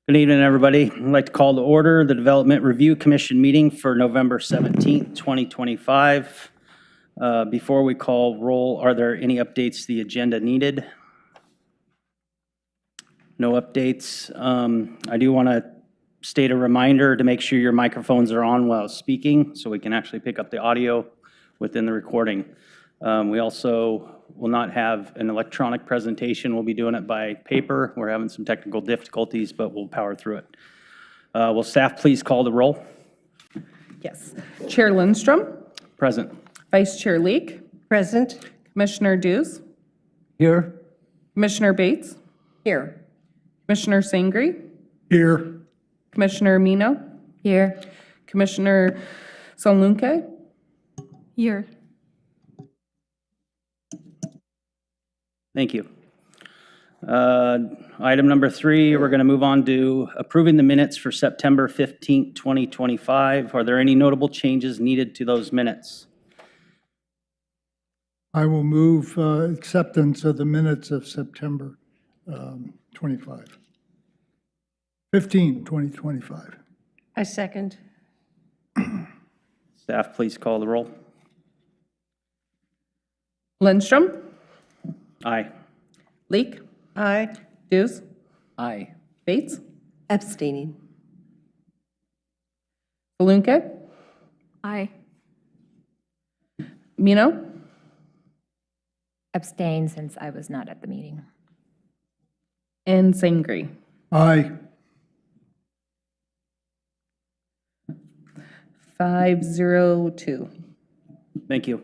Good evening, everybody. I'd like to call to order the Development Review Commission meeting for November 17th, 2025. Before we call roll, are there any updates to the agenda needed? No updates. I do want to state a reminder to make sure your microphones are on while speaking so we can actually pick up the audio within the recording. We also will not have an electronic presentation. We'll be doing it by paper. We're having some technical difficulties, but we'll power through it. Will staff please call the roll? Yes. Chair Lindstrom. Present. Vice Chair Leek. Present. Commissioner Dews. Here. Commissioner Bates. Here. Commissioner Sangri. Here. Commissioner Mino. Here. Commissioner Solunke. Here. Thank you. Item number 3, we're going to move on to approving the minutes for September 15th, 2025. Are there any notable changes needed to those minutes? I will move acceptance of the minutes of September 15, 2025. I second. Staff, please call the roll. Lindstrom. Aye. Leek. Aye. Dews. Aye. Bates. Abstaining. Solunke. Aye. Mino. Abstain since I was not at the meeting. And Sangri. Aye. 502. Thank you.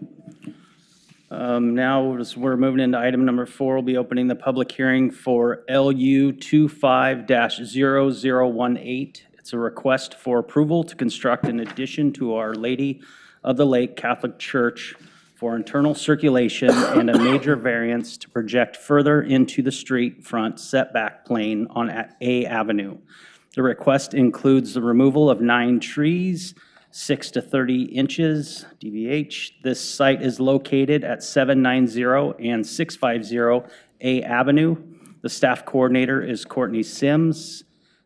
Now, as we're moving into item number 4, we'll be opening the public hearing for LU 25-0018. It's a request for approval to construct an addition to Our Lady of the Lake Catholic Church for internal circulation and a major variance to project further into the street front setback plane on A Avenue. The request includes the removal of 9 trees, 6 to 30 inches DVH. This site is located at 790 and 650 A Avenue. The staff coordinator is Courtney Sims,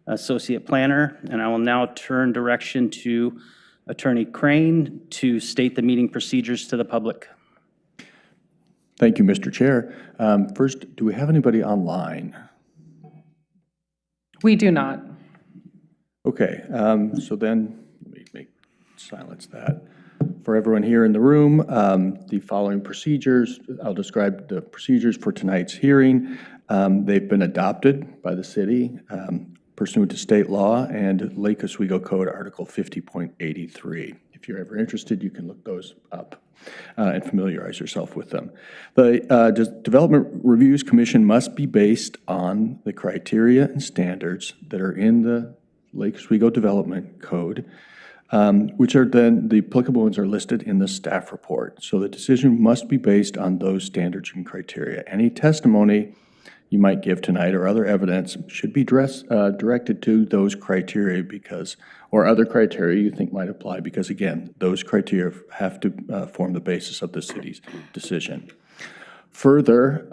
associate planner, and I will now turn direction to Attorney Crane to state the meeting procedures to the public. Thank you, Mr. Chair. First, do we have anybody online? We do not. Okay, so then let me silence that. For everyone here in the room, the following procedures, I'll describe the procedures for tonight's hearing. They've been adopted by the city pursuant to state law and Lake Oswego Code Article 50.83. If you're ever interested, you can look those up and familiarize yourself with them. The Development Reviews Commission must be based on the criteria and standards that are in the Lake Oswego Development Code, which are then, the applicable ones are listed in the staff report. So the decision must be based on those standards and criteria. Any testimony you might give tonight or other evidence should be directed to those criteria or other criteria you think might apply, because again, those criteria have to form the basis of the city's decision. Further,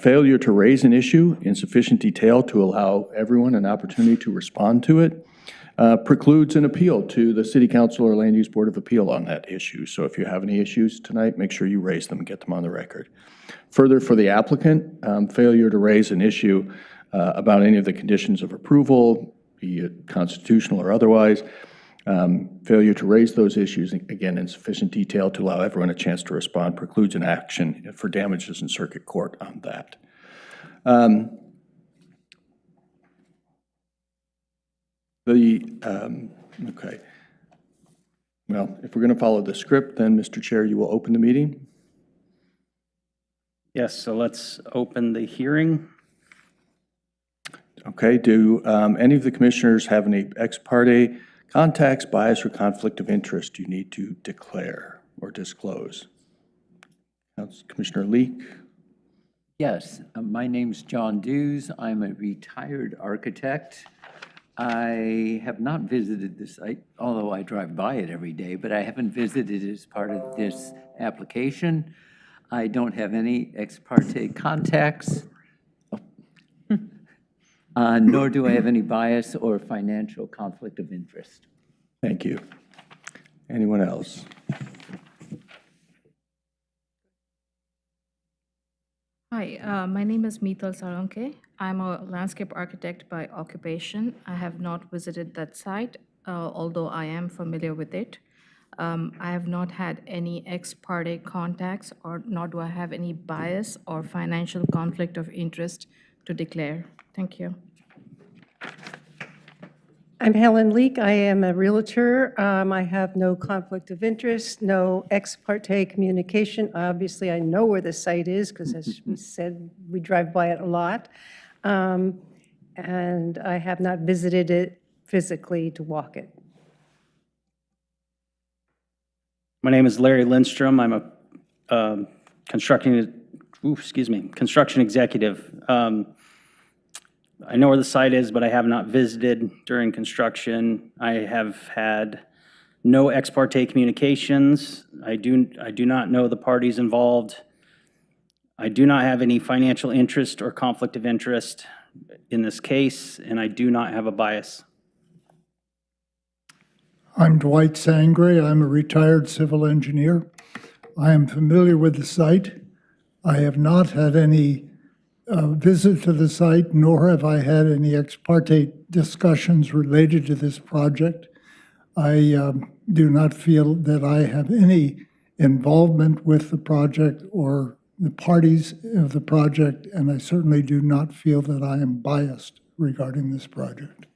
failure to raise an issue in sufficient detail to allow everyone an opportunity to respond to it precludes an appeal to the City Council or Land Use Board of Appeal on that issue. So if you have any issues tonight, make sure you raise them and get them on the record. Further, for the applicant, failure to raise an issue about any of the conditions of approval, be it constitutional or otherwise, failure to raise those issues, again, in sufficient detail to allow everyone a chance to respond, precludes an action for damages in circuit court on that. Okay. Well, if we're going to follow the script, then, Mr. Chair, you will open the meeting. Yes, so let's open the hearing. Okay, do any of the commissioners have any ex parte contacts, bias, or conflict of interest you need to declare or disclose? Commissioner Leek? Yes, my name's John Dews. I'm a retired architect. I have not visited the site, although I drive by it every day, but I haven't visited as part of this application. I don't have any ex parte contacts. nor do I have any bias or financial conflict of interest. Thank you. Anyone else? Hi, my name is Meetal Saranke. I'm a landscape architect by occupation. I have not visited that site, although I am familiar with it. I have not had any ex parte contacts, or nor do I have any bias or financial conflict of interest to declare. Thank you. I'm Helen Leek. I am a Realtor. I have no conflict of interest, no ex parte communication. Obviously, I know where the site is because, as we said, we drive by it a lot. And I have not visited it physically to walk it. My name is Larry Lindstrom. I'm a construction executive. I know where the site is, but I have not visited during construction. I have had no ex parte communications. I do not know the parties involved. I do not have any financial interest or conflict of interest in this case, and I do not have a bias. I'm Dwight Sangre. I'm a retired civil engineer. I am familiar with the site. I have not had any visit to the site, nor have I had any ex parte discussions related to this project. I do not feel that I have any involvement with the project or the parties of the project, and I certainly do not feel that I am biased regarding this project.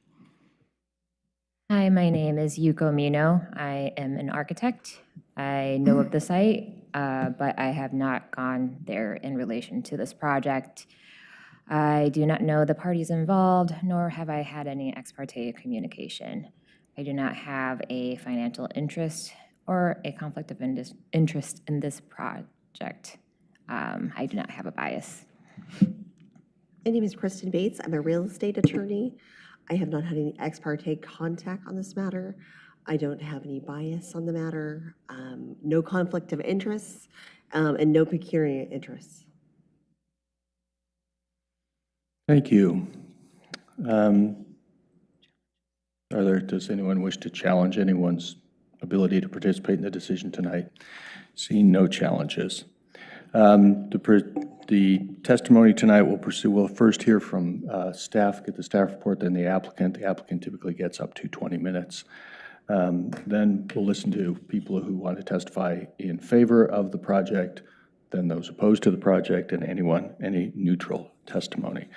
Hi, my name is Yuko Mino. I am an architect. I know of the site, but I have not gone there in relation to this project. I do not know the parties involved, nor have I had any ex parte communication. I do not have a financial interest or a conflict of interest in this project. I do not have a bias. My name is Kristen Bates. I'm a real estate attorney. I have not had any ex parte contact on this matter. I don't have any bias on the matter, no conflict of interests, and no pecuniary interests. Thank you. Does anyone wish to challenge anyone's ability to participate in the decision tonight? Seeing no challenges. The testimony tonight will pursue. We'll first hear from staff, get the staff report, then the applicant. The applicant typically gets up to 20 minutes. Then we'll listen to people who want to testify in favor of the project, then those opposed to the project, and any neutral testimony.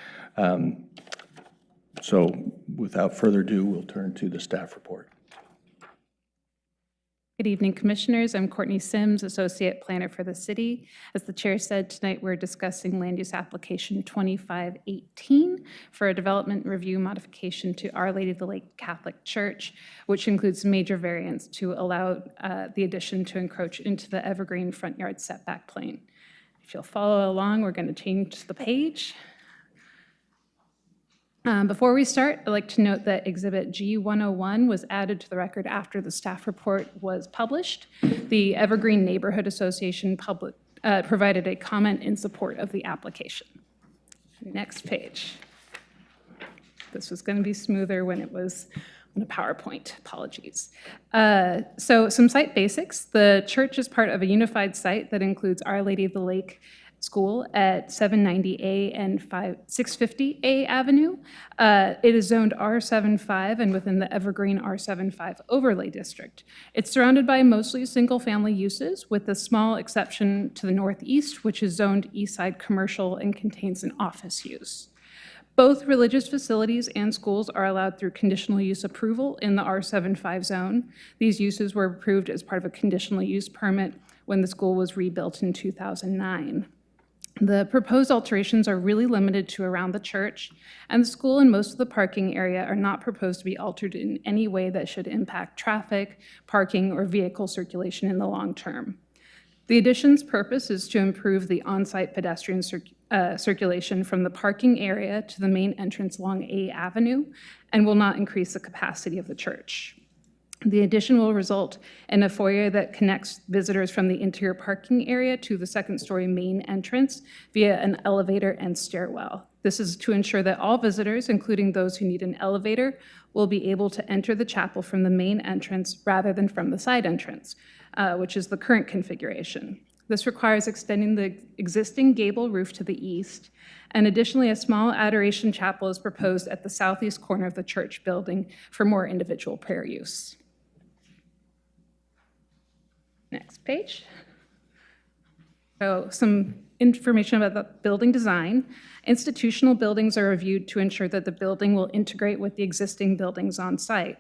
So without further ado, we'll turn to the staff report. Good evening, Commissioners. I'm Courtney Sims, Associate Planner for the City. As the Chair said, tonight we're discussing Land Use Application 2518 for a development review modification to Our Lady of the Lake Catholic Church, which includes major variance to allow the addition to encroach into the evergreen front yard setback plane. If you'll follow along, we're going to change the page. Before we start, I'd like to note that Exhibit G101 was added to the record after the staff report was published. The Evergreen Neighborhood Association provided a comment in support of the application. Next page. This was going to be smoother when it was on a PowerPoint. Apologies. So some site basics. The church is part of a unified site that includes Our Lady of the Lake School at 790A and 650A Avenue. It is zoned R75 and within the Evergreen R75 overlay district. It's surrounded by mostly single-family uses, with a small exception to the northeast, which is zoned Eastside Commercial and contains an office use. Both religious facilities and schools are allowed through conditional use approval in the R75 zone. These uses were approved as part of a conditional use permit when the school was rebuilt in 2009. The proposed alterations are really limited to around the church, and the school and most of the parking area are not proposed to be altered in any way that should impact traffic, parking, or vehicle circulation in the long term. The addition's purpose is to improve the on-site pedestrian circulation from the parking area to the main entrance along A Avenue and will not increase the capacity of the church. The addition will result in a foyer that connects visitors from the interior parking area to the second-story main entrance via an elevator and stairwell. This is to ensure that all visitors, including those who need an elevator, will be able to enter the chapel from the main entrance rather than from the side entrance, which is the current configuration. This requires extending the existing gable roof to the east, and additionally, a small adoration chapel is proposed at the southeast corner of the church building for more individual prayer use. Next page. So some information about the building design. Institutional buildings are reviewed to ensure that the building will integrate with the existing buildings on site.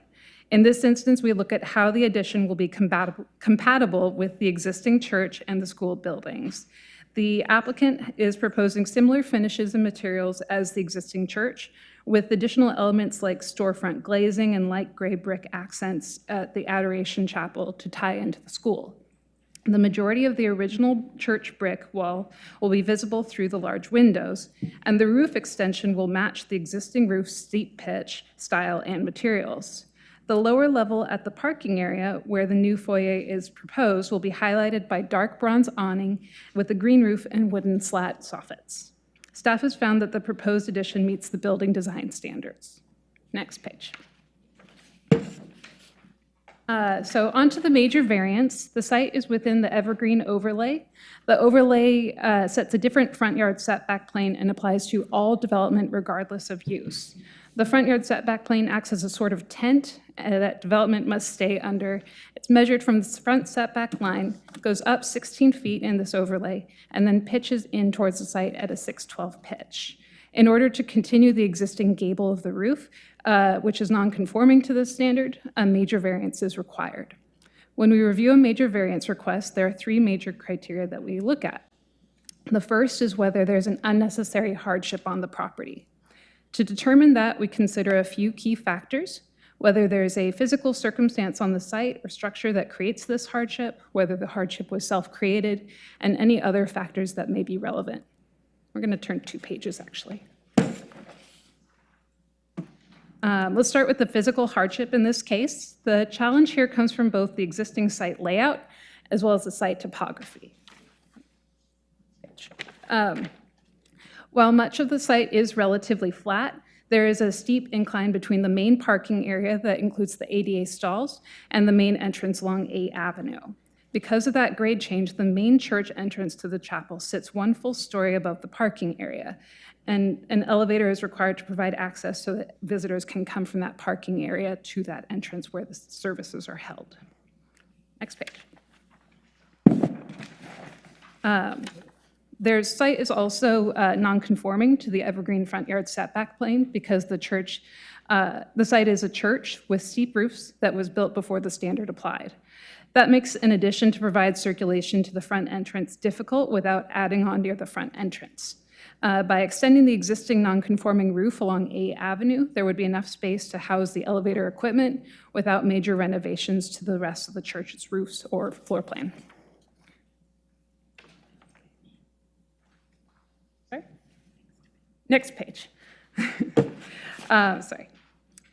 In this instance, we look at how the addition will be compatible with the existing church and the school buildings. The applicant is proposing similar finishes and materials as the existing church, with additional elements like storefront glazing and light gray brick accents at the Adoration Chapel to tie into the school. The majority of the original church brick wall will be visible through the large windows, and the roof extension will match the existing roof's steep pitch, style, and materials. The lower level at the parking area, where the new foyer is proposed, will be highlighted by dark bronze awning with a green roof and wooden slat soffits. Staff has found that the proposed addition meets the building design standards. Next page. So onto the major variance. The site is within the evergreen overlay. The overlay sets a different front yard setback plane and applies to all development regardless of use. The front yard setback plane acts as a sort of tent that development must stay under. It's measured from the front setback line, goes up 16 feet in this overlay, and then pitches in towards the site at a 612 pitch. In order to continue the existing gable of the roof, which is non-conforming to this standard, a major variance is required. When we review a major variance request, there are three major criteria that we look at. The first is whether there's an unnecessary hardship on the property. To determine that, we consider a few key factors: whether there's a physical circumstance on the site or structure that creates this hardship, whether the hardship was self-created, and any other factors that may be relevant. We're going to turn 2 pages, actually. Let's start with the physical hardship in this case. The challenge here comes from both the existing site layout as well as the site topography. While much of the site is relatively flat, there is a steep incline between the main parking area that includes the ADA stalls and the main entrance along A Avenue. Because of that grade change, the main church entrance to the chapel sits 1 full story above the parking area, and an elevator is required to provide access so that visitors can come from that parking area to that entrance where the services are held. Next page. Their site is also non-conforming to the evergreen front yard setback plane because the site is a church with steep roofs that was built before the standard applied. That makes an addition to provide circulation to the front entrance difficult without adding on near the front entrance. By extending the existing non-conforming roof along A Avenue, there would be enough space to house the elevator equipment without major renovations to the rest of the church's roofs or floor plan. Next page. Sorry.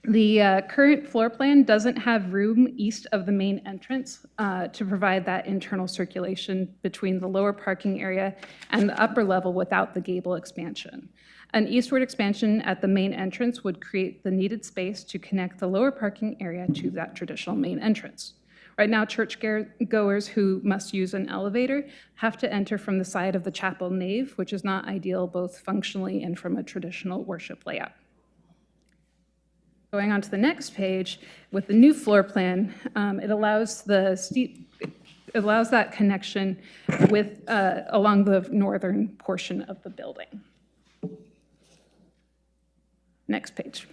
The current floor plan doesn't have room east of the main entrance to provide that internal circulation between the lower parking area and the upper level without the gable expansion. An eastward expansion at the main entrance would create the needed space to connect the lower parking area to that traditional main entrance. Right now, churchgoers who must use an elevator have to enter from the side of the chapel nave, which is not ideal both functionally and from a traditional worship layout. Going on to the next page, with the new floor plan, it allows that connection with along the northern portion of the building. Next page.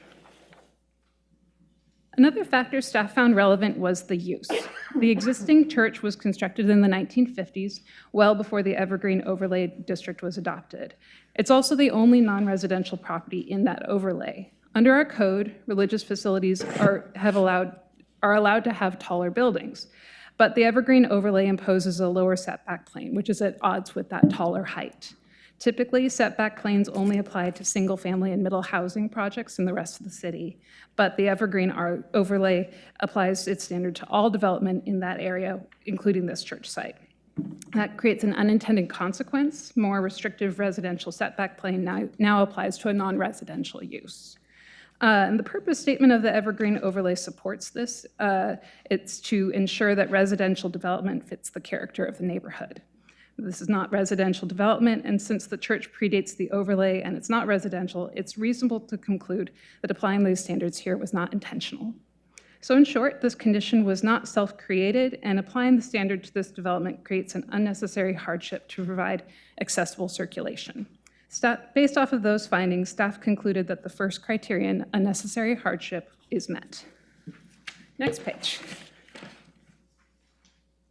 Another factor staff found relevant was the use. The existing church was constructed in the 1950s, well before the Evergreen Overlay District was adopted. It's also the only non-residential property in that overlay. Under our code, religious facilities are allowed to have taller buildings, but the Evergreen Overlay imposes a lower setback plane, which is at odds with that taller height. Typically, setback planes only apply to single-family and middle housing projects in the rest of the city, but the Evergreen Overlay applies its standard to all development in that area, including this church site. That creates an unintended consequence. More restrictive residential setback plane now applies to a non-residential use. And the purpose statement of the Evergreen overlay supports this. It's to ensure that residential development fits the character of the neighborhood. This is not residential development, and since the church predates the overlay and it's not residential, it's reasonable to conclude that applying these standards here was not intentional. So in short, this condition was not self-created, and applying the standard to this development creates an unnecessary hardship to provide accessible circulation. Based off of those findings, staff concluded that the first criterion, unnecessary hardship, is met. Next page.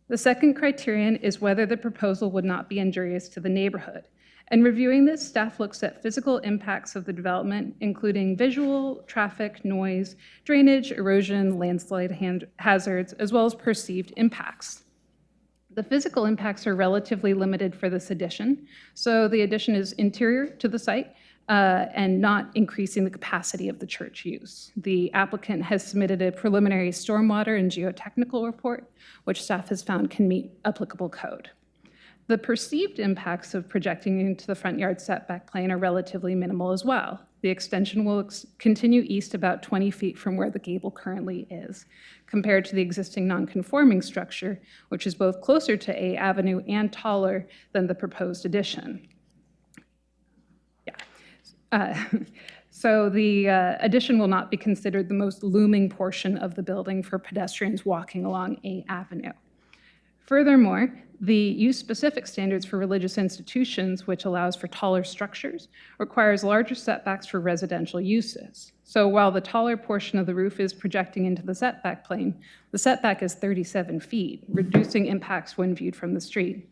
The second criterion is whether the proposal would not be injurious to the neighborhood. In reviewing this, staff looks at physical impacts of the development, including visual, traffic, noise, drainage, erosion, landslide hazards, as well as perceived impacts. The physical impacts are relatively limited for this addition. So the addition is interior to the site and not increasing the capacity of the church use. The applicant has submitted a preliminary stormwater and geotechnical report, which staff has found can meet applicable code. The perceived impacts of projecting into the front yard setback plane are relatively minimal as well. The extension will continue east about 20 feet from where the gable currently is, compared to the existing non-conforming structure, which is both closer to A Avenue and taller than the proposed addition. So the addition will not be considered the most looming portion of the building for pedestrians walking along A Avenue. Furthermore, the use-specific standards for religious institutions, which allows for taller structures, requires larger setbacks for residential uses. So while the taller portion of the roof is projecting into the setback plane, the setback is 37 feet, reducing impacts when viewed from the street.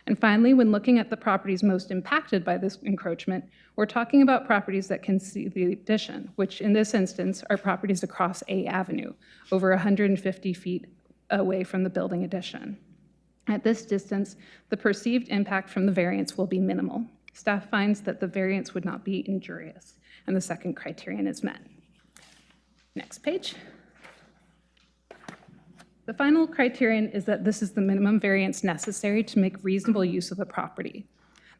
And finally, when looking at the properties most impacted by this encroachment, we're talking about properties that can see the addition, which in this instance are properties across A Avenue, over 150 feet away from the building addition. At this distance, the perceived impact from the variance will be minimal. Staff finds that the variance would not be injurious, and the second criterion is met. Next page. The final criterion is that this is the minimum variance necessary to make reasonable use of the property.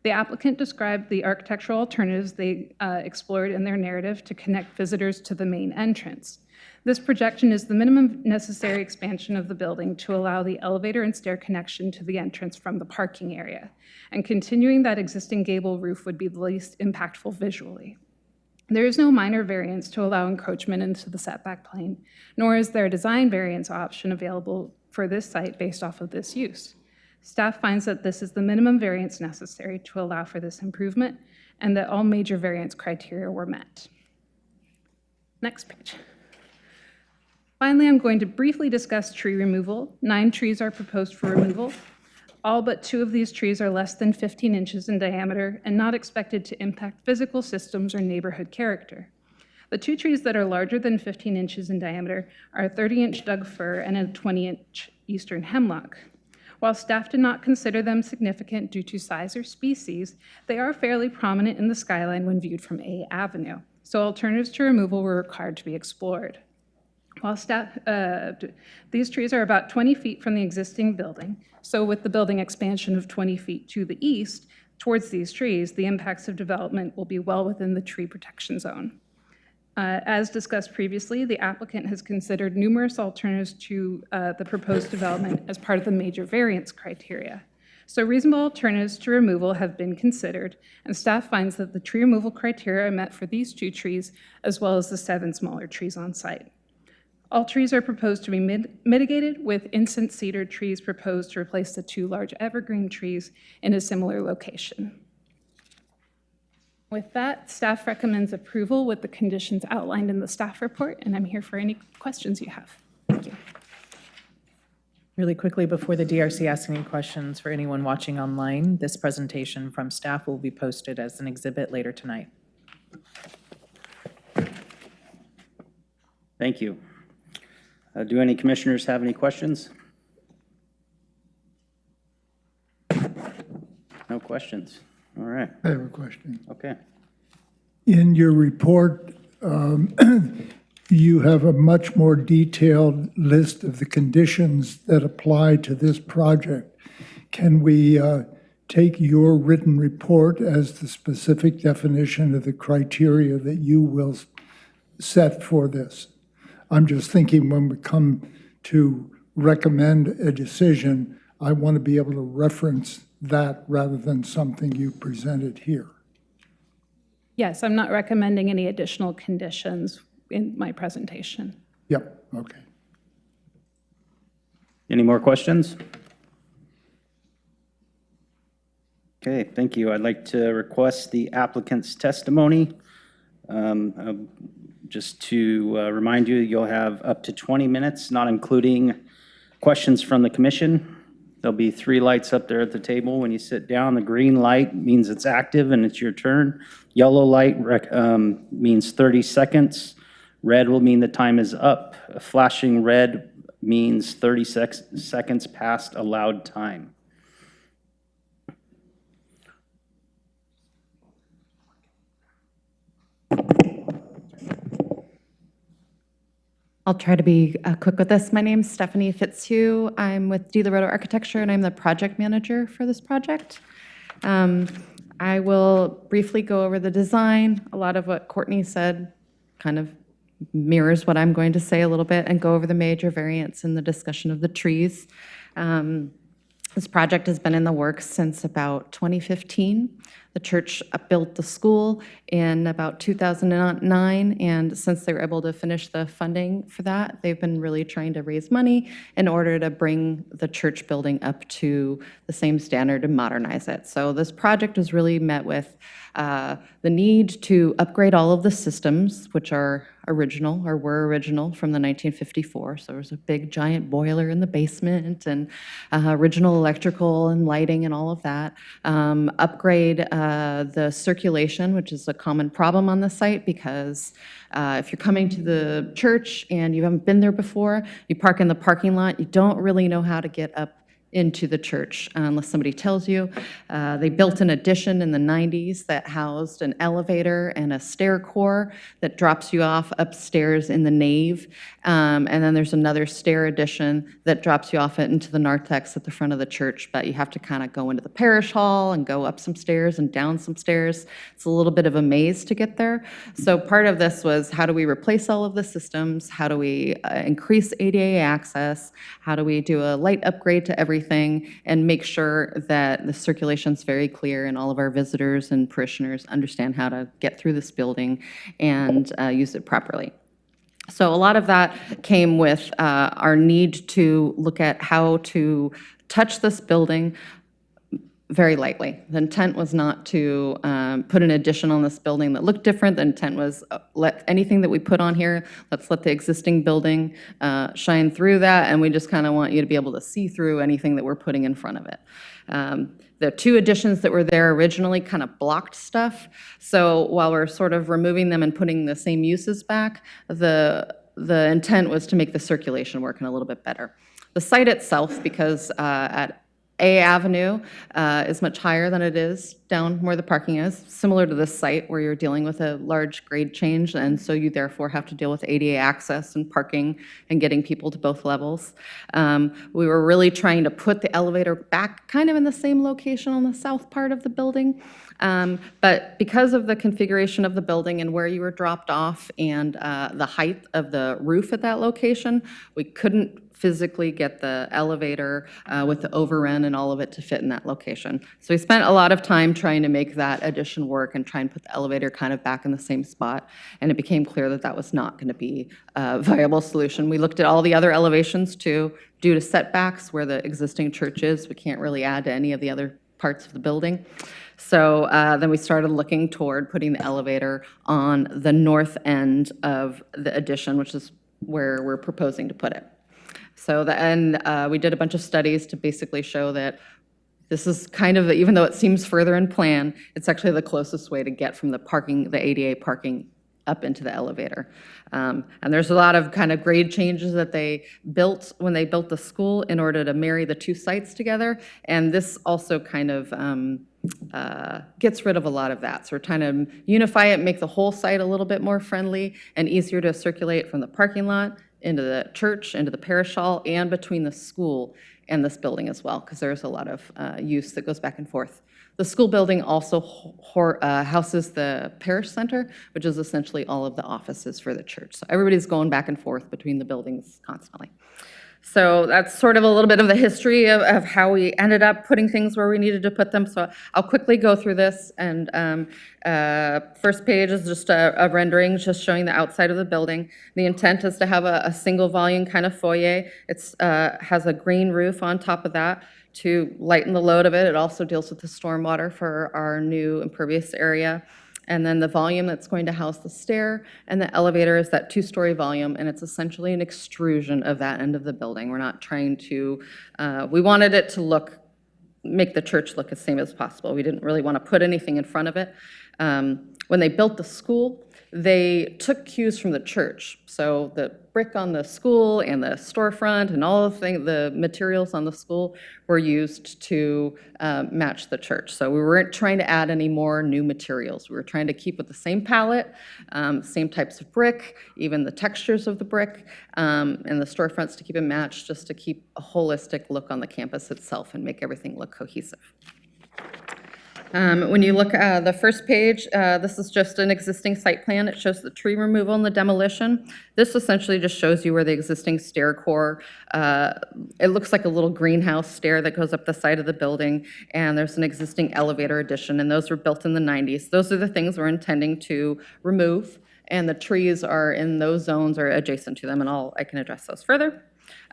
The applicant described the architectural alternatives they explored in their narrative to connect visitors to the main entrance. This projection is the minimum necessary expansion of the building to allow the elevator and stair connection to the entrance from the parking area, and continuing that existing gable roof would be the least impactful visually. There is no minor variance to allow encroachment into the setback plane, nor is there a design variance option available for this site based off of this use. Staff finds that this is the minimum variance necessary to allow for this improvement, and that all major variance criteria were met. Next page. Finally, I'm going to briefly discuss tree removal. 9 trees are proposed for removal. All but 2 of these trees are less than 15 inches in diameter and not expected to impact physical systems or neighborhood character. The 2 trees that are larger than 15 inches in diameter are a 30-inch Doug fir and a 20-inch eastern hemlock. While staff did not consider them significant due to size or species, they are fairly prominent in the skyline when viewed from A Avenue, so alternatives to removal were required to be explored. While these trees are about 20 feet from the existing building, so with the building expansion of 20 feet to the east towards these trees, the impacts of development will be well within the tree protection zone. As discussed previously, the applicant has considered numerous alternatives to the proposed development as part of the major variance criteria. So reasonable alternatives to removal have been considered, and staff finds that the tree removal criteria are met for these 2 trees, as well as the 7 smaller trees on site. All trees are proposed to be mitigated, with incense cedar trees proposed to replace the 2 large evergreen trees in a similar location. With that, staff recommends approval with the conditions outlined in the staff report, and I'm here for any questions you have. Thank you. Really quickly, before the DRC asks any questions for anyone watching online, this presentation from staff will be posted as an exhibit later tonight. Thank you. Do any commissioners have any questions? No questions. All right. I have a question. Okay. In your report, you have a much more detailed list of the conditions that apply to this project. can we take your written report as the specific definition of the criteria that you will set for this? I'm just thinking when we come to recommend a decision, I want to be able to reference that rather than something you presented here. Yes, I'm not recommending any additional conditions in my presentation. Yep, okay. Any more questions? Okay, thank you. I'd like to request the applicant's testimony. Just to remind you, you'll have up to 20 minutes, not including questions from the commission. There'll be 3 lights up there at the table. When you sit down, the green light means it's active and it's your turn. Yellow light means 30 seconds. Red will mean the time is up. A flashing red means 30 seconds past allowed time. I'll try to be quick with this. My name's Stephanie Fitzhugh. I'm with De La Rota Architecture, and I'm the project manager for this project. I will briefly go over the design. A lot of what Courtney said kind of mirrors what I'm going to say a little bit, and go over the major variance and the discussion of the trees. This project has been in the works since about 2015. The church built the school in about 2009, and since they were able to finish the funding for that, they've been really trying to raise money in order to bring the church building up to the same standard and modernize it. So this project was really met with the need to upgrade all of the systems, which are original, or were original from the 1954. So there was a big giant boiler in the basement, and original electrical and lighting and all of that. Upgrade the circulation, which is a common problem on the site, because if you're coming to the church and you haven't been there before, you park in the parking lot, you don't really know how to get up into the church unless somebody tells you. They built an addition in the 90s that housed an elevator and a stair core that drops you off upstairs in the nave. And then there's another stair addition that drops you off into the narthex at the front of the church, but you have to kind of go into the parish hall and go up some stairs and down some stairs. It's a little bit of a maze to get there. So part of this was, how do we replace all of the systems? How do we increase ADA access? How do we do a light upgrade to everything and make sure that the circulation's very clear and all of our visitors and parishioners understand how to get through this building and use it properly. So a lot of that came with our need to look at how to touch this building very lightly. The intent was not to put an addition on this building that looked different. The intent was let anything that we put on here, let's let the existing building shine through that, and we just kind of want you to be able to see through anything that we're putting in front of it. The 2 additions that were there originally kind of blocked stuff, so while we're sort of removing them and putting the same uses back, the intent was to make the circulation working a little bit better. The site itself, because at A Avenue is much higher than it is down where the parking is, similar to this site where you're dealing with a large grade change, and so you therefore have to deal with ADA access and parking and getting people to both levels. We were really trying to put the elevator back kind of in the same location on the south part of the building, but because of the configuration of the building and where you were dropped off and the height of the roof at that location, we couldn't physically get the elevator with the overrun and all of it to fit in that location. So we spent a lot of time trying to make that addition work and try and put the elevator kind of back in the same spot, and it became clear that that was not going to be a viable solution. We looked at all the other elevations too. Due to setbacks where the existing church is, we can't really add to any of the other parts of the building. So then we started looking toward putting the elevator on the north end of the addition, which is where we're proposing to put it. So we did a bunch of studies to basically show that this is kind of, even though it seems further in plan, it's actually the closest way to get from the parking, the ADA parking, up into the elevator. And there's a lot of kind of grade changes that they built when they built the school in order to marry the 2 sites together. And this also kind of gets rid of a lot of that. So we're trying to unify it, make the whole site a little bit more friendly and easier to circulate from the parking lot into the church, into the parish hall, and between the school and this building as well, because there's a lot of use that goes back and forth. The school building also houses the parish center, which is essentially all of the offices for the church. So everybody's going back and forth between the buildings constantly. So that's sort of a little bit of the history of how we ended up putting things where we needed to put them. So I'll quickly go through this. And first page is just a rendering, just showing the outside of the building. The intent is to have a single volume kind of foyer. It has a green roof on top of that to lighten the load of it. It also deals with the stormwater for our new impervious area. And then the volume that's going to house the stair and the elevator is that 2-story volume, and it's essentially an extrusion of that end of the building. We're not trying to, we wanted it to make the church look as same as possible. We didn't really want to put anything in front of it. When they built the school, they took cues from the church. So the brick on the school and the storefront and all of the materials on the school were used to match the church. So we weren't trying to add any more new materials. We were trying to keep with the same palette, same types of brick, even the textures of the brick, and the storefronts to keep it matched, just to keep a holistic look on the campus itself and make everything look cohesive. When you look at the first page, this is just an existing site plan. It shows the tree removal and the demolition. This essentially just shows you where the existing stair core, it looks like a little greenhouse stair that goes up the side of the building, and there's an existing elevator addition, and those were built in the 90s. Those are the things we're intending to remove, and the trees are in those zones or adjacent to them, and I can address those further.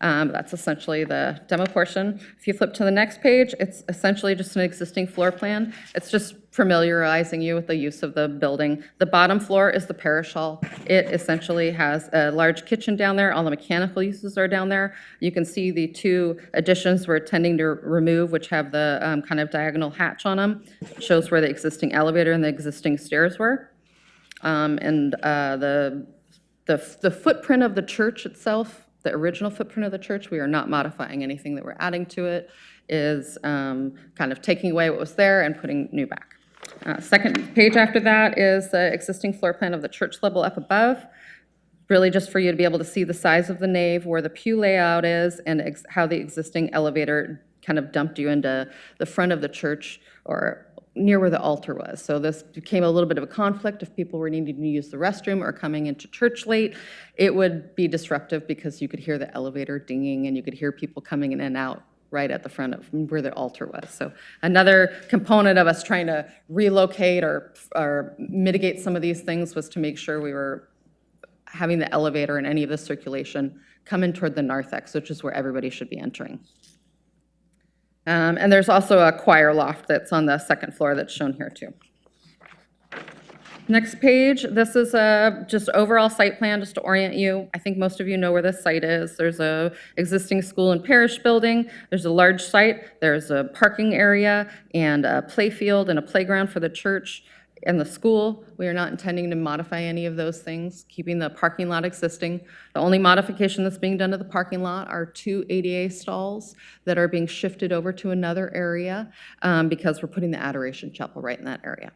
That's essentially the demo portion. If you flip to the next page, it's essentially just an existing floor plan. It's just familiarizing you with the use of the building. The bottom floor is the parish hall. It essentially has a large kitchen down there. All the mechanical uses are down there. You can see the 2 additions we're intending to remove, which have the kind of diagonal hatch on them. It shows where the existing elevator and the existing stairs were. The footprint of the church itself, the original footprint of the church, we are not modifying anything that we're adding to it, is kind of taking away what was there and putting new back. Second page after that is the existing floor plan of the church level up above, really just for you to be able to see the size of the nave, where the pew layout is, and how the existing elevator kind of dumped you into the front of the church or near where the altar was. So this became a little bit of a conflict if people were needing to use the restroom or coming into church late. It would be disruptive because you could hear the elevator dinging and you could hear people coming in and out right at the front of where the altar was. So another component of us trying to relocate or mitigate some of these things was to make sure we were having the elevator and any of the circulation come in toward the narthex, which is where everybody should be entering. And there's also a choir loft that's on the second floor that's shown here too. Next page, this is just overall site plan, just to orient you. I think most of you know where this site is. There's a existing school and parish building. There's a large site. There's a parking area and a play field and a playground for the church and the school. We are not intending to modify any of those things, keeping the parking lot existing. The only modification that's being done to the parking lot are 2 ADA stalls that are being shifted over to another area because we're putting the Adoration Chapel right in that area.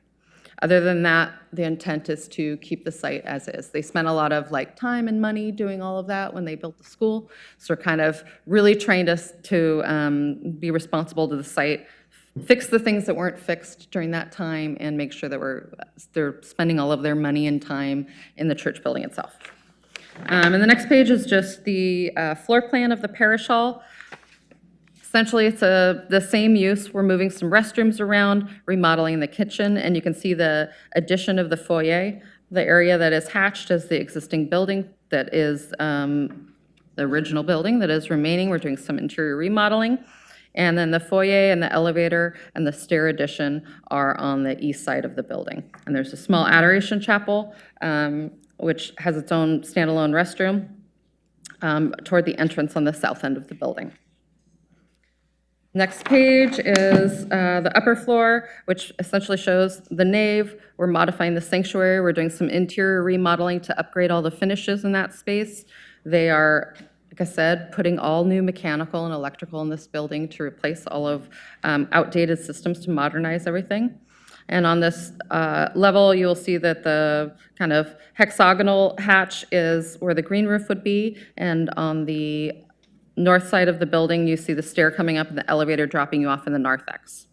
Other than that, the intent is to keep the site as is. They spent a lot of time and money doing all of that when they built the school, so we're kind of really trying to be responsible to the site, fix the things that weren't fixed during that time, and make sure that they're spending all of their money and time in the church building itself. And the next page is just the floor plan of the parish hall. Essentially, it's the same use. We're moving some restrooms around, remodeling the kitchen, and you can see the addition of the foyer. The area that is hatched is the existing building that is the original building that is remaining. We're doing some interior remodeling. And then the foyer and the elevator and the stair addition are on the east side of the building. And there's a small Adoration Chapel, which has its own standalone restroom toward the entrance on the south end of the building. Next page is the upper floor, which essentially shows the nave. We're modifying the sanctuary. We're doing some interior remodeling to upgrade all the finishes in that space. They are, like I said, putting all new mechanical and electrical in this building to replace all of outdated systems to modernize everything. And on this level, you'll see that the kind of hexagonal hatch is where the green roof would be. And on the north side of the building, you see the stair coming up and the elevator dropping you off in the narthex.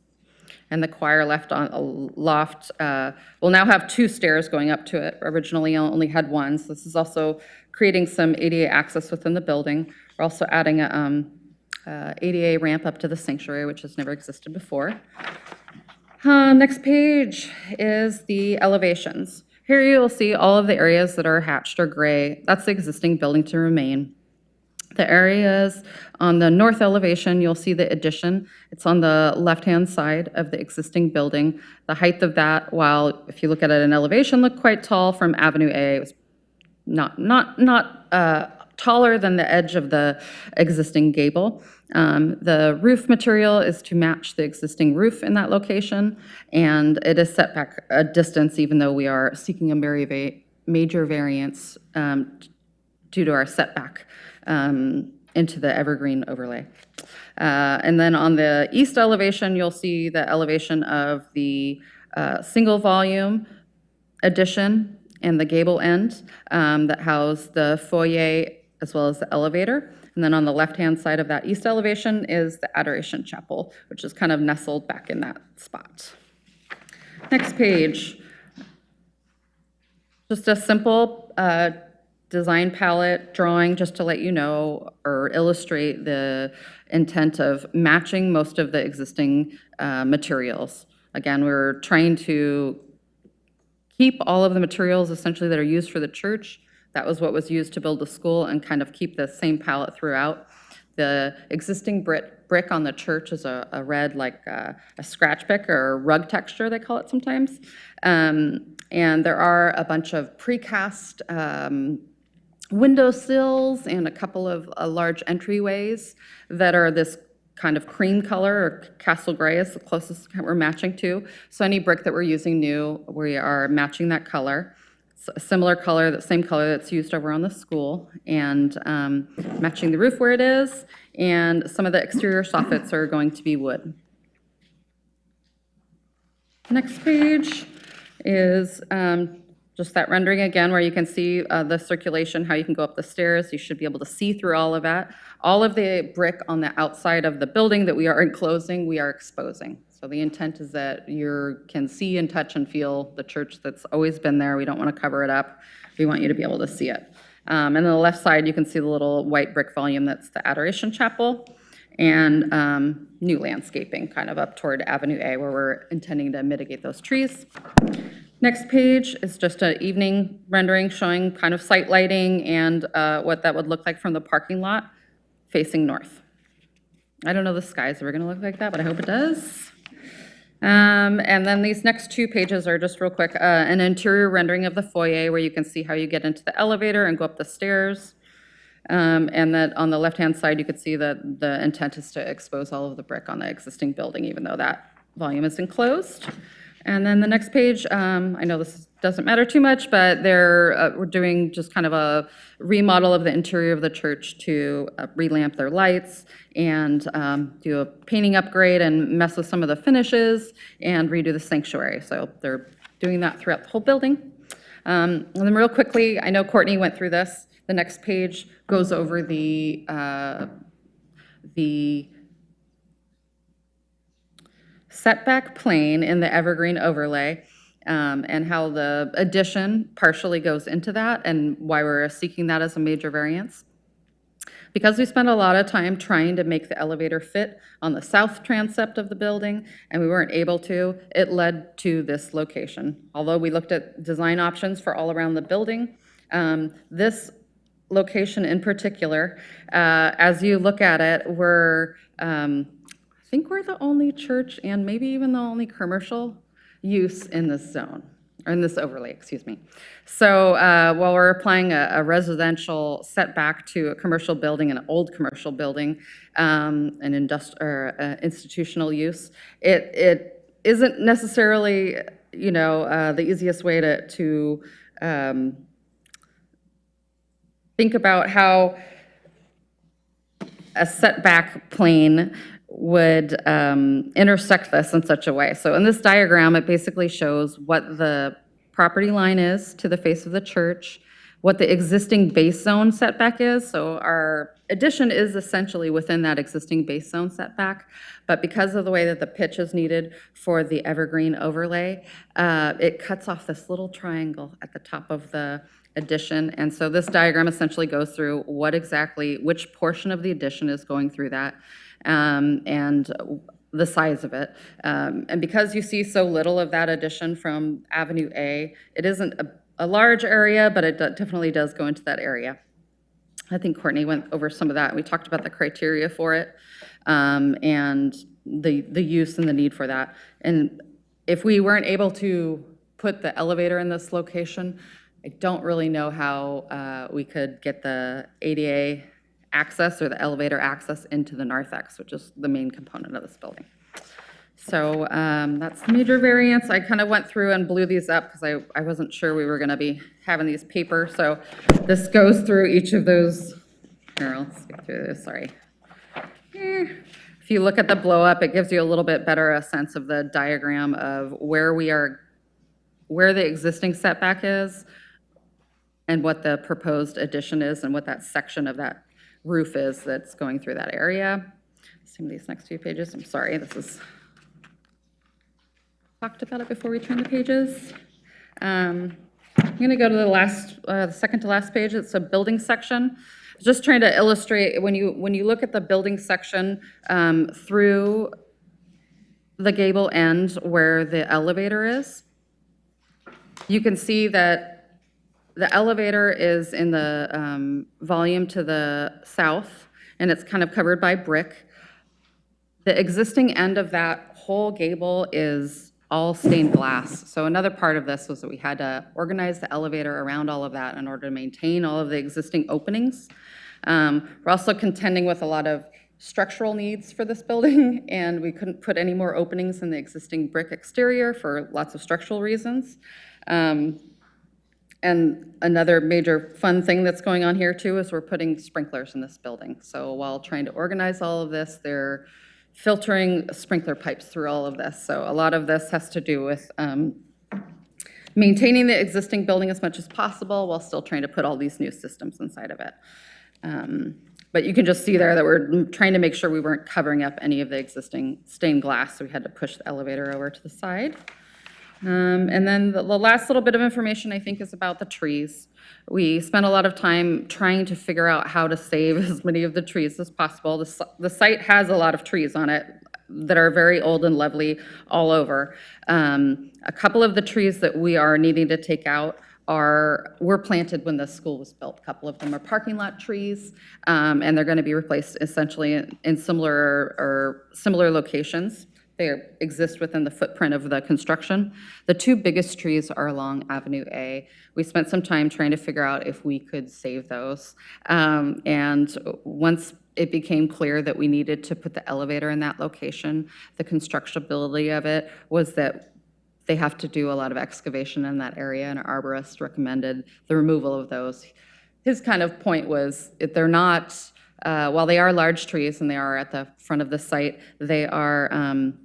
And the choir loft will now have 2 stairs going up to it. Originally, it only had 1. So this is also creating some ADA access within the building. We're also adding a ADA ramp up to the sanctuary, which has never existed before. Next page is the elevations. Here you'll see all of the areas that are hatched or gray. That's the existing building to remain. The areas on the north elevation, you'll see the addition. It's on the left-hand side of the existing building. The height of that, while if you look at it in elevation, looked quite tall from Avenue A. It was not taller than the edge of the existing gable. The roof material is to match the existing roof in that location, and it is set back a distance, even though we are seeking a major variance due to our setback into the evergreen overlay. And then on the east elevation, you'll see the elevation of the single volume addition and the gable end that house the foyer as well as the elevator. And then on the left-hand side of that east elevation is the Adoration Chapel, which is kind of nestled back in that spot. Next page. Just a simple design palette drawing just to let you know or illustrate the intent of matching most of the existing materials. Again, we're trying to keep all of the materials essentially that are used for the church. That was what was used to build the school, and kind of keep the same palette throughout. The existing brick on the church is a red, like a scratch pick or rug texture, they call it sometimes. And there are a bunch of precast windowsills and a couple of large entryways that are this kind of cream color, or castle gray is the closest we're matching to. So any brick that we're using new, we are matching that color. A similar color, the same color that's used over on the school, and matching the roof where it is, and some of the exterior soffits are going to be wood. Next page is just that rendering again, where you can see the circulation, how you can go up the stairs. You should be able to see through all of that. All of the brick on the outside of the building that we are enclosing, we are exposing. So the intent is that you can see and touch and feel the church that's always been there. We don't want to cover it up. We want you to be able to see it. And on the left side, you can see the little white brick volume that's the Adoration Chapel, and new landscaping kind of up toward Avenue A, where we're intending to mitigate those trees. Next page is just an evening rendering showing kind of site lighting and what that would look like from the parking lot facing north. I don't know the sky's ever going to look like that, but I hope it does. And then these next 2 pages are just real quick, an interior rendering of the foyer where you can see how you get into the elevator and go up the stairs. And that on the left-hand side, you could see that the intent is to expose all of the brick on the existing building, even though that volume is enclosed. And then the next page, I know this doesn't matter too much, but we're doing just kind of a remodel of the interior of the church to relamp their lights and do a painting upgrade and mess with some of the finishes and redo the sanctuary. So they're doing that throughout the whole building. And then real quickly, I know Courtney went through this. The next page goes over the setback plane in the evergreen overlay, and how the addition partially goes into that and why we're seeking that as a major variance. Because we spent a lot of time trying to make the elevator fit on the south transept of the building, and we weren't able to, it led to this location. Although we looked at design options for all around the building, this location in particular, as you look at it, I think we're the only church and maybe even the only commercial use in this zone, or in this overlay, excuse me. So while we're applying a residential setback to a commercial building, an old commercial building, an institutional use, it isn't necessarily, the easiest way to think about how a setback plane would intersect this in such a way. So in this diagram, it basically shows what the property line is to the face of the church, what the existing base zone setback is. So our addition is essentially within that existing base zone setback, but because of the way that the pitch is needed for the evergreen overlay, it cuts off this little triangle at the top of the addition. And so this diagram essentially goes through which portion of the addition is going through that, and the size of it. And because you see so little of that addition from Avenue A, it isn't a large area, but it definitely does go into that area. I think Courtney went over some of that. We talked about the criteria for it, and the use and the need for that. And if we weren't able to put the elevator in this location, I don't really know how we could get the ADA access or the elevator access into the narthex, which is the main component of this building. So that's the major variance. I kind of went through and blew these up because I wasn't sure we were going to be having these paper. So this goes through each of those. Here, let's get through this, sorry. If you look at the blow up, it gives you a little bit better a sense of the diagram of where the existing setback is and what the proposed addition is and what that section of that roof is that's going through that area. Some of these next few pages, I'm sorry, talked about it before we turn the pages. I'm going to go to the second to last page. It's a building section. Just trying to illustrate when you look at the building section through the gable end where the elevator is, you can see that the elevator is in the volume to the south, and it's kind of covered by brick. The existing end of that whole gable is all stained glass. So another part of this was that we had to organize the elevator around all of that in order to maintain all of the existing openings. We're also contending with a lot of structural needs for this building, and we couldn't put any more openings in the existing brick exterior for lots of structural reasons. And another major fun thing that's going on here too is we're putting sprinklers in this building. So while trying to organize all of this, they're filtering sprinkler pipes through all of this. So a lot of this has to do with maintaining the existing building as much as possible while still trying to put all these new systems inside of it. But you can just see there that we're trying to make sure we weren't covering up any of the existing stained glass, so we had to push the elevator over to the side. And then the last little bit of information, I think, is about the trees. We spent a lot of time trying to figure out how to save as many of the trees as possible. The site has a lot of trees on it that are very old and lovely all over. A couple of the trees that we are needing to take out were planted when the school was built. A couple of them are parking lot trees, and they're going to be replaced essentially in similar locations. They exist within the footprint of the construction. The two biggest trees are along Avenue A. We spent some time trying to figure out if we could save those. And once it became clear that we needed to put the elevator in that location, the constructability of it was that they have to do a lot of excavation in that area, and our arborist recommended the removal of those. His kind of point was, if they're not, while they are large trees and they are at the front of the site, they aren't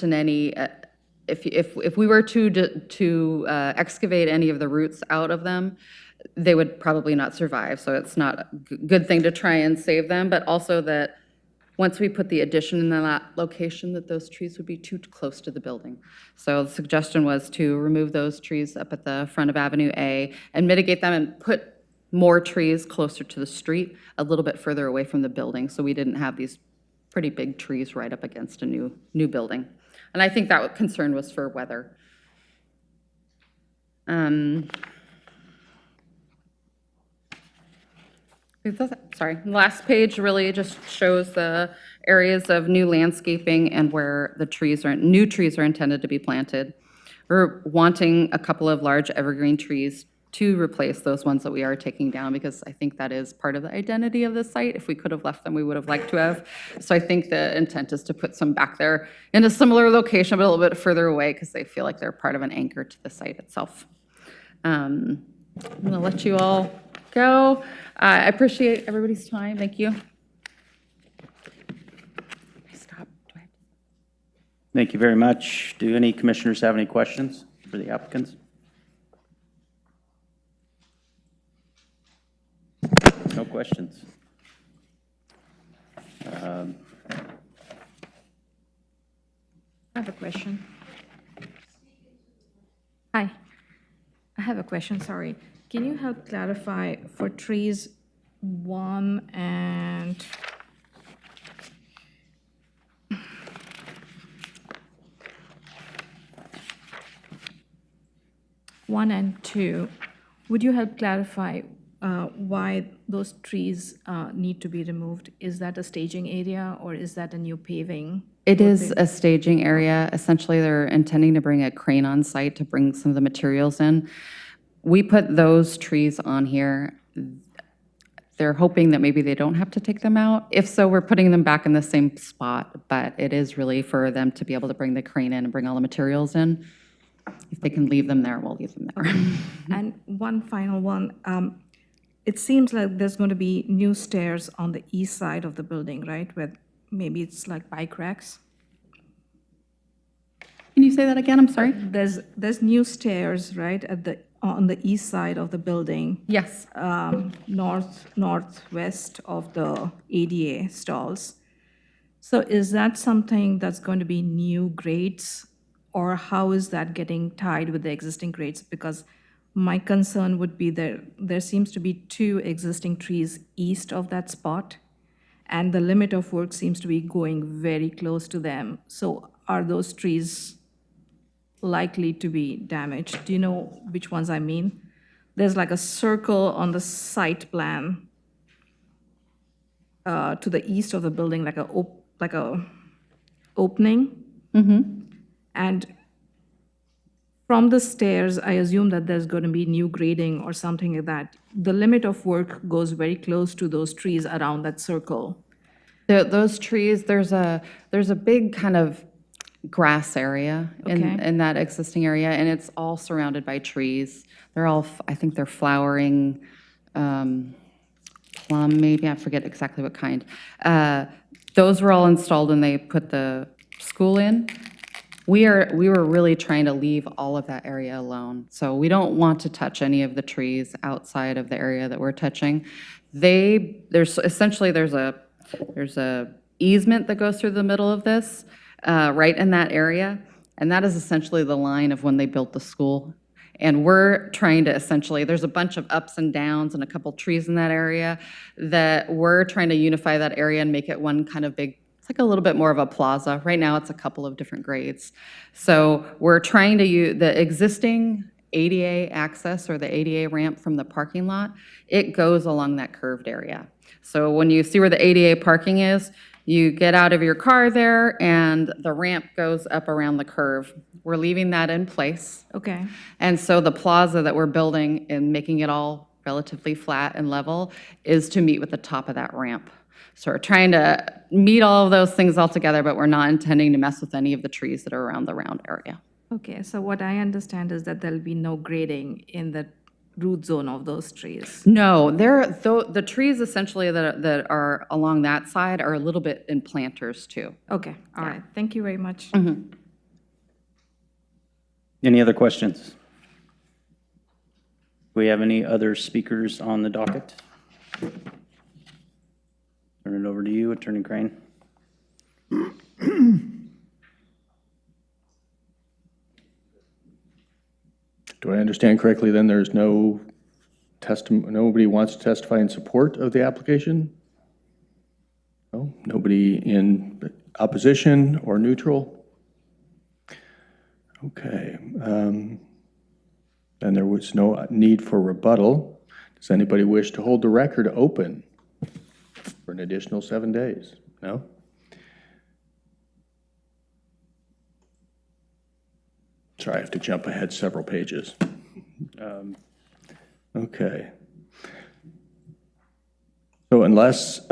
in any, if we were to excavate any of the roots out of them, they would probably not survive. So it's not a good thing to try and save them, but also that once we put the addition in that location, that those trees would be too close to the building. So the suggestion was to remove those trees up at the front of Avenue A and mitigate them and put more trees closer to the street, a little bit further away from the building, so we didn't have these pretty big trees right up against a new building. And I think that concern was for weather. Sorry, the last page really just shows the areas of new landscaping and where the new trees are intended to be planted. We're wanting a couple of large evergreen trees to replace those ones that we are taking down, because I think that is part of the identity of the site. If we could have left them, we would have liked to have. So I think the intent is to put some back there in a similar location, but a little bit further away, because they feel like they're part of an anchor to the site itself. I'm going to let you all go. I appreciate everybody's time. Thank you. Stop. Thank you very much. Do any commissioners have any questions for the applicants? No questions. I have a question. Hi. I have a question, sorry. Can you help clarify for trees 1 and one and 2, would you help clarify why those trees need to be removed? Is that a staging area or is that a new paving? It is a staging area. Essentially, they're intending to bring a crane on site to bring some of the materials in. We put those trees on here. They're hoping that maybe they don't have to take them out. If so, we're putting them back in the same spot, but it is really for them to be able to bring the crane in and bring all the materials in. If they can leave them there, we'll leave them there. And one final one. It seems like there's going to be new stairs on the east side of the building, right? Where maybe it's like bike racks. Can you say that again? I'm sorry. There's new stairs, right, on the east side of the building. Yes. Northwest of the ADA stalls. So is that something that's going to be new grades, or how is that getting tied with the existing grades? Because my concern would be there seems to be 2 existing trees east of that spot, and the limit of work seems to be going very close to them. So are those trees likely to be damaged? Do you know which ones I mean? There's like a circle on the site plan to the east of the building, like a opening. And from the stairs, I assume that there's going to be new grading or something like that. The limit of work goes very close to those trees around that circle. Those trees, there's a big kind of grass area Okay. in that existing area, and it's all surrounded by trees. They're all, I think they're flowering plum, maybe, I forget exactly what kind. Those were all installed when they put the school in. We were really trying to leave all of that area alone. So we don't want to touch any of the trees outside of the area that we're touching. There's a easement that goes through the middle of this, right in that area. And that is essentially the line of when they built the school. And we're trying to essentially, there's a bunch of ups and downs and a couple trees in that area that we're trying to unify that area and make it one kind of big, it's like a little bit more of a plaza. Right now, it's a couple of different grades. So we're trying to use the existing ADA access or the ADA ramp from the parking lot. It goes along that curved area. So when you see where the ADA parking is, you get out of your car there and the ramp goes up around the curve. We're leaving that in place. Okay. And so the plaza that we're building and making it all relatively flat and level is to meet with the top of that ramp. So we're trying to meet all of those things all together, but we're not intending to mess with any of the trees that are around the round area. Okay, so what I understand is that there'll be no grading in the root zone of those trees. No, the trees essentially that are along that side are a little bit in planters too. Okay, all right. Thank you very much. Any other questions? Do we have any other speakers on the docket? Turn it over to you, Attorney Crane. Do I understand correctly, then there's nobody wants to testify in support of the application? No? Nobody in opposition or neutral? Okay. Then there was no need for rebuttal. Does anybody wish to hold the record open for an additional 7 days? No? Sorry, I have to jump ahead several pages. Okay. So unless,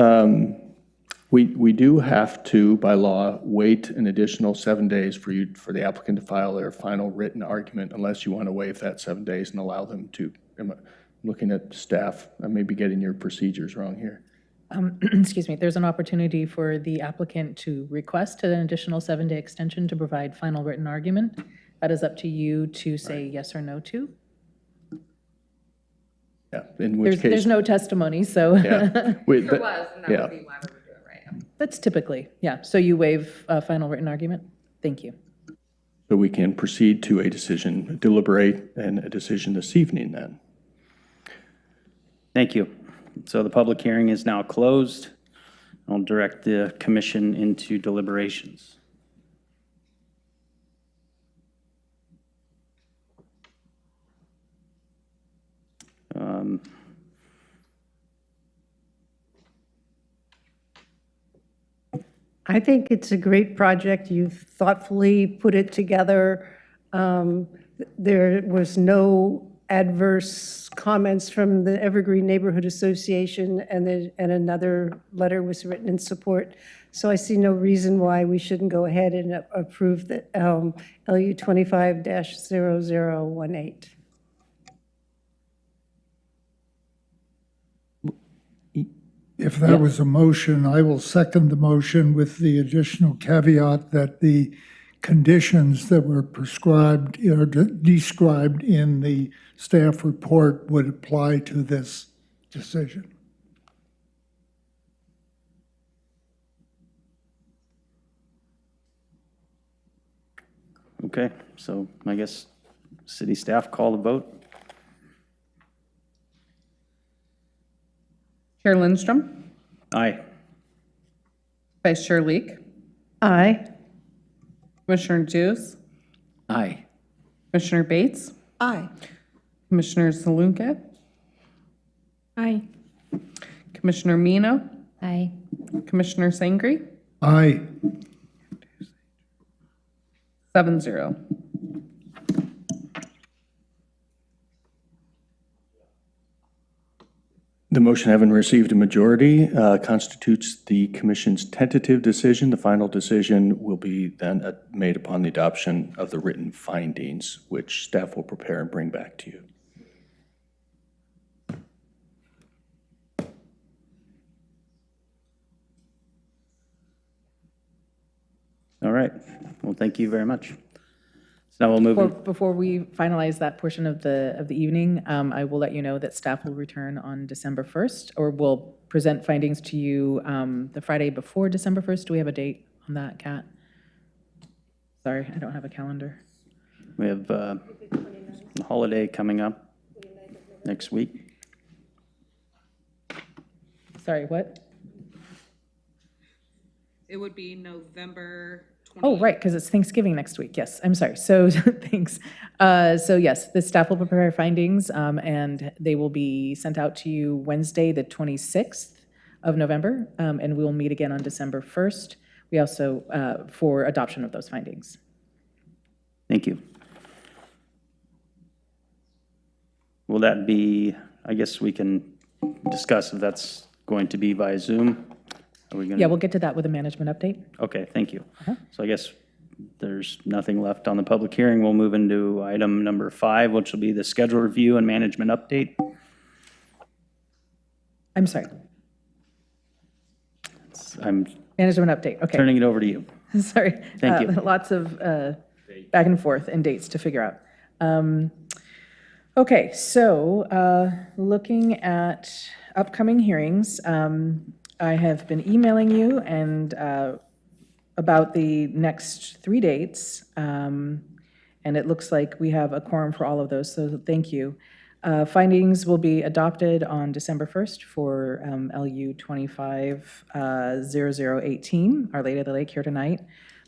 we do have to, by law, wait an additional 7 days for the applicant to file their final written argument, unless you want to waive that 7 days and allow them to looking at staff, I may be getting your procedures wrong here. Excuse me, there's an opportunity for the applicant to request an additional 7-day extension to provide final written argument. That is up to you to say yes or no to. Yeah, in which There's case, no testimony, so. yeah. Wait, There was, and that yeah. would be why we would do it, right? That's typically, yeah. So you waive final written argument? Thank you. So we can proceed to a decision, deliberate, and a decision this evening then. Thank you. So the public hearing is now closed. I'll direct the commission into deliberations. I think it's a great project. You've thoughtfully put it together. There was no adverse comments from the Evergreen Neighborhood Association, and another letter was written in support. So I see no reason why we shouldn't go ahead and approve the LU 25-0018. If that was a motion, I will second the motion with the additional caveat that the conditions that were prescribed or described in the staff report would apply to this decision. Okay, so I guess city staff call the vote. Chair Lindstrom, Aye. Vice Chair Leek, Aye. Commissioner Dews, Aye. Commissioner Bates, Aye. Commissioner Salunke, Aye. Commissioner Mino, Aye. Commissioner Sangri, Aye. 7-0. The motion having received a majority constitutes the commission's tentative decision. The final decision will be then made upon the adoption of the written findings, which staff will prepare and bring back to you. All right. Well, thank you very much. So now we'll move. Before we finalize that portion of the evening, I will let you know that staff will return on December 1st, or will present findings to you the Friday before December 1st. Do we have a date on that, Kat? Sorry, I don't have a calendar. We have a holiday coming up next week. Sorry, what? It would be November 20th. Oh, right, because it's Thanksgiving next week. Yes, I'm sorry. So, thanks. So yes, the staff will prepare findings, and they will be sent out to you Wednesday, the 26th of November, and we will meet again on December 1st. We also, for adoption of those findings. Thank you. Will that be, I guess we can discuss if that's going to be via Zoom? Are we gonna? Yeah, we'll get to that with a management update. Okay, thank you. So I guess there's nothing left on the public hearing. We'll move into item number 5, which will be the schedule review and management update. I'm sorry, I'm management update. Okay. turning it over to you. Sorry. Thank you. Lots of back and forth and dates to figure out. Okay, so looking at upcoming hearings, I have been emailing you and about the next 3 dates, and it looks like we have a quorum for all of those, so thank you. Findings will be adopted on December 1st for LU 25-0018, Our Lady of the Lake here tonight.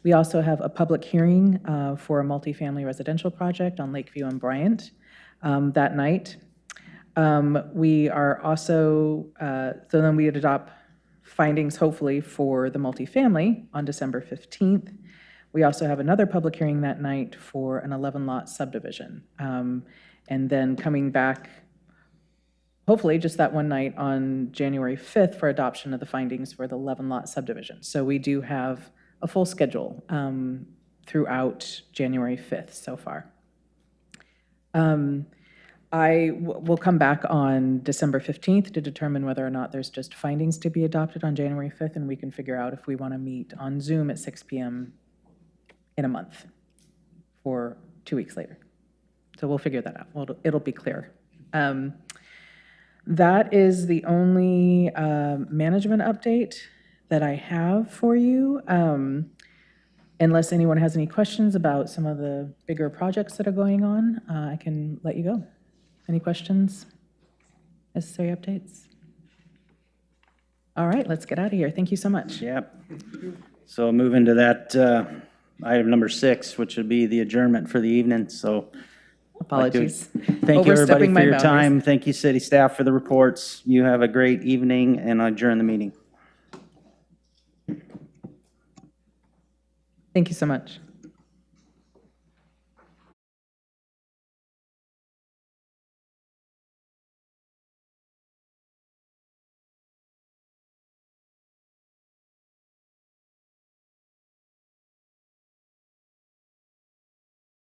We also have a public hearing for a multifamily residential project on Lakeview and Bryant that night. We are also, so then we would adopt findings hopefully for the multifamily on December 15th. We also have another public hearing that night for an 11-lot subdivision. And then coming back, hopefully just that one night on January 5th for adoption of the findings for the 11-lot subdivision. So we do have a full schedule throughout January 5th so far. We'll come back on December 15th to determine whether or not there's just findings to be adopted on January 5th, and we can figure out if we want to meet on Zoom at 6 PM in a month for 2 weeks later. So we'll figure that out. It'll be clear. That is the only management update that I have for you. Unless anyone has any questions about some of the bigger projects that are going on, I can let you go. Any questions? Necessary updates? All right, let's get out of here. Thank you so much. Yep. So move into that item number 6, which would be the adjournment for the evening. So Apologies. thank you, everybody, Overstepping for my your boundaries. time. Thank you, city staff, for the reports. You have a great evening, and I adjourn the meeting. Thank you so much.